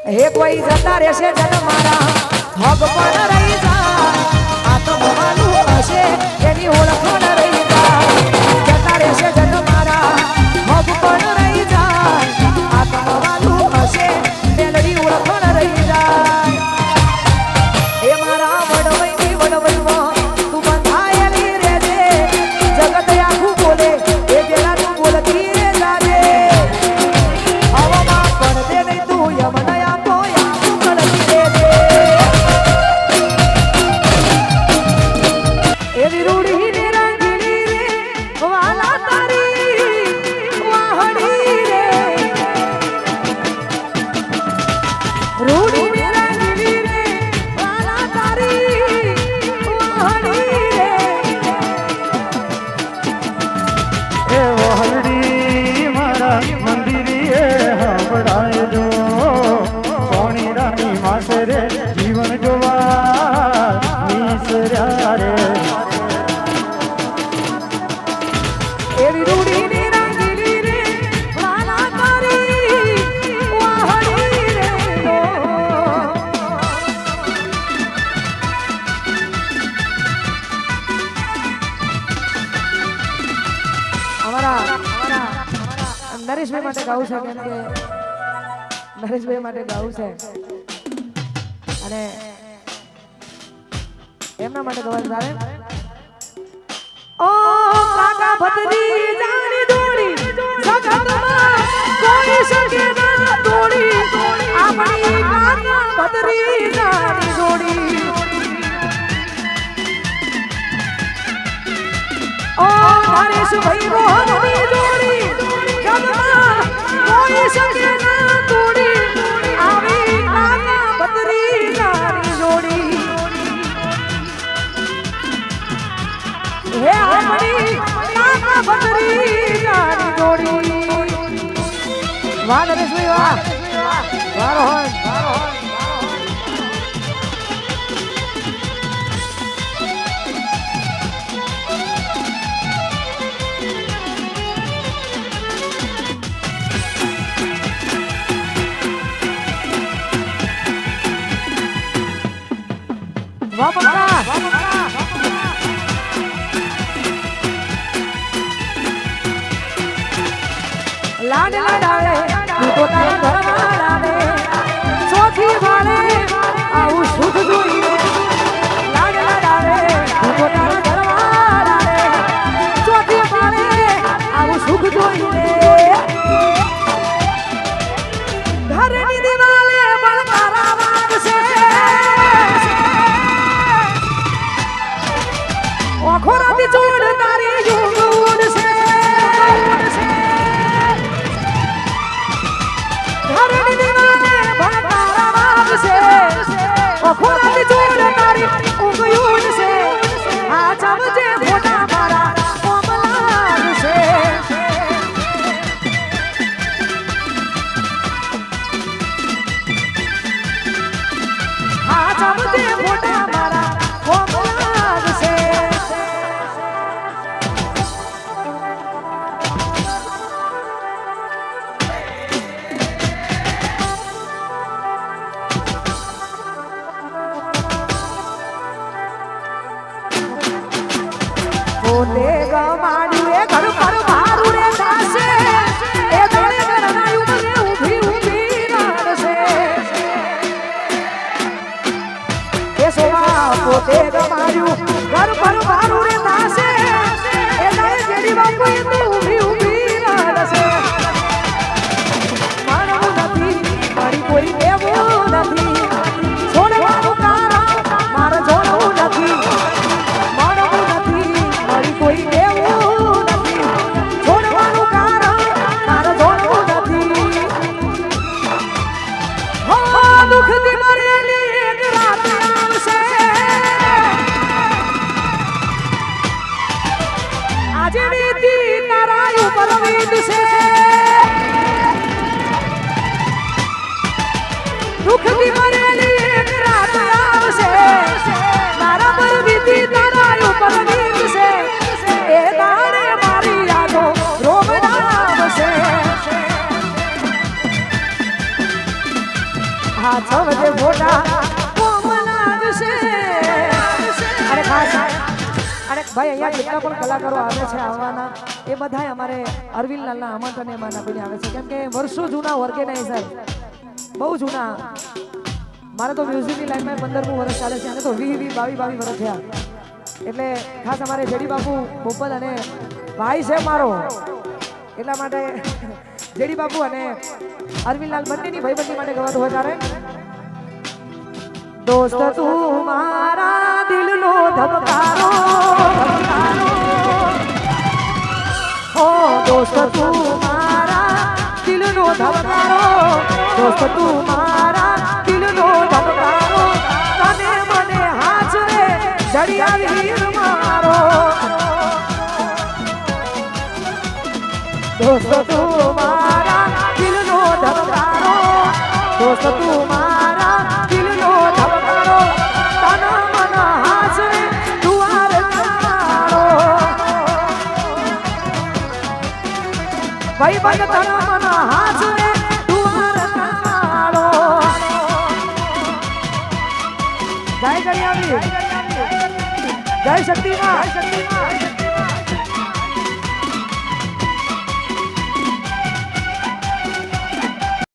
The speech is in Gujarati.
હે કોઈ જતા રહેશે જન મારા હગ પણ રહી જા આ તો ભવાનું હશે એની ઓળખ ન રહી જા જતા રહેશે જન મારા હગ પણ રહી જા આ તો ભવાનું હશે મેલડી ઓળખ ન રહી જાય એ મારા વડવઈની વડવઈમાં તું બંધાયેલી રહેજે જગત આખું બોલે એ પેલા તું બોલતી જાજે હવામાં પડદે નહીં તું યમના આપો યાદ કળતી રહેજે એવી રૂડી ને રંગીલી રે વાલા તારી વાહડી રે રૂડી ને રંગીલી રે વાલા તારી વાહડી રે એ વહલડી મારા મંદિરે હંભળાય જો સોની રાની માસે રે જીવન જોવા નીસર્યા રે એવી રૂડી ને રંગીલી રે વાલા તારી વાહડી રે અમારા નરેશભાઈ માટે ગાવું છે કેમ કે નરેશભાઈ માટે ગાવું છે અને એમના માટે ગવાય સારે ઓ કાકા ભત્રી જાણી દોડી જગતમાં કોઈ શકે ના તોડી આપણી કાકા ભત્રી જાણી દોડી ઓ નરેશભાઈ મોહનની જોડી જગતમાં કોઈ શકે ના તોડી આવી કાકા ભત્રી જાણી જોડી હે આપણી કાકા ભત્રી જાણી જોડી વાહ નરેશભાઈ વાહ વાહ રોહન વાહ પક્કા લાડ લાડાવે તું તો તારા ઘરમાં લાવે ચોથી વાળે આવું શુદ્ધ જોઈએ લાડ લાડાવે તું તો તારા ઘરમાં લાવે ચોથી વાળે આવું સુખ જોઈએ ઘરની દિવાલે પણ તારા વાગશે ઓખોરાથી જોડ તારી યુગ ઉડશે ઘરની દિવાલે પણ તારા વાગશે ઓખોરાથી જોડ તારી ઊંઘ ઉડશે આ ચમચે ફોટા મારા કોમ લાગશે આ ચમચે ફોટા મારા કોમ લાગશે પોતે ગમાડ્યું એ ઘર પર મારું રે દાસે એ દળે ગરનાયું મને ઊભી ઊભી રડશે એ સોના પોતે ગમાડ્યું ઘર પર મારું રે દાસે એ દળે જેડી બાપુ એ તો ઊભી ઊભી રડશે માનવું નથી મારી કોઈ દેવું નથી છોડવાનું કારણ મારે જોડવું નથી માનવું નથી મારી કોઈ દેવું નથી છોડવાનું કારણ મારે જોડવું નથી હો દુઃખથી મરેલી એક રાત આવશે આજે નીતિ તારા ઉપર વીતશે દુઃખથી મરેલી એક રાત આવશે મારા પર વીતી તારા ઉપર વીતશે એ દાડે મારી યાદો રોમ આવશે હાથ વધે ફોટા કોમલ આવશે અરે ખાસ અને ભાઈ અહીંયા જેટલા પણ કલાકારો આવે છે આવવાના એ બધા અમારે અરવિંદ લાલના આમંત્રણ એમાં આપીને આવે છે કેમ કે વર્ષો જૂના ઓર્ગેનાઇઝર બહુ જૂના મારે તો મ્યુઝિકની લાઈનમાં 15મું વર્ષ ચાલે છે અને તો 22 વર્ષ થયા એટલે ખાસ અમારે જેડી બાપુ બોપલ અને ભાઈ છે મારો એટલા માટે જેડી બાપુ અને અરવિંદ લાલ બંનેની ભાઈબંધી માટે ગવાતું હોય ત્યારે દોસ્ત તું મારા દિલનો ધબકારો હો દોસ્ત તું મારા દિલનો ધબકારો દોસ્ત તું મારા દિલનો ધબકારો તને મને હાજરે જડિયા વીર મારો દોસ્ત તું મારા દિલનો ધબકારો દોસ્ત તું મારા દિલનો ધબકારો તન મન હાજરે દુઆર તારો ભાઈ ભાઈ તન મન હાજરે દુઆર તારો જય જડિયા વીર જય શક્તિમાં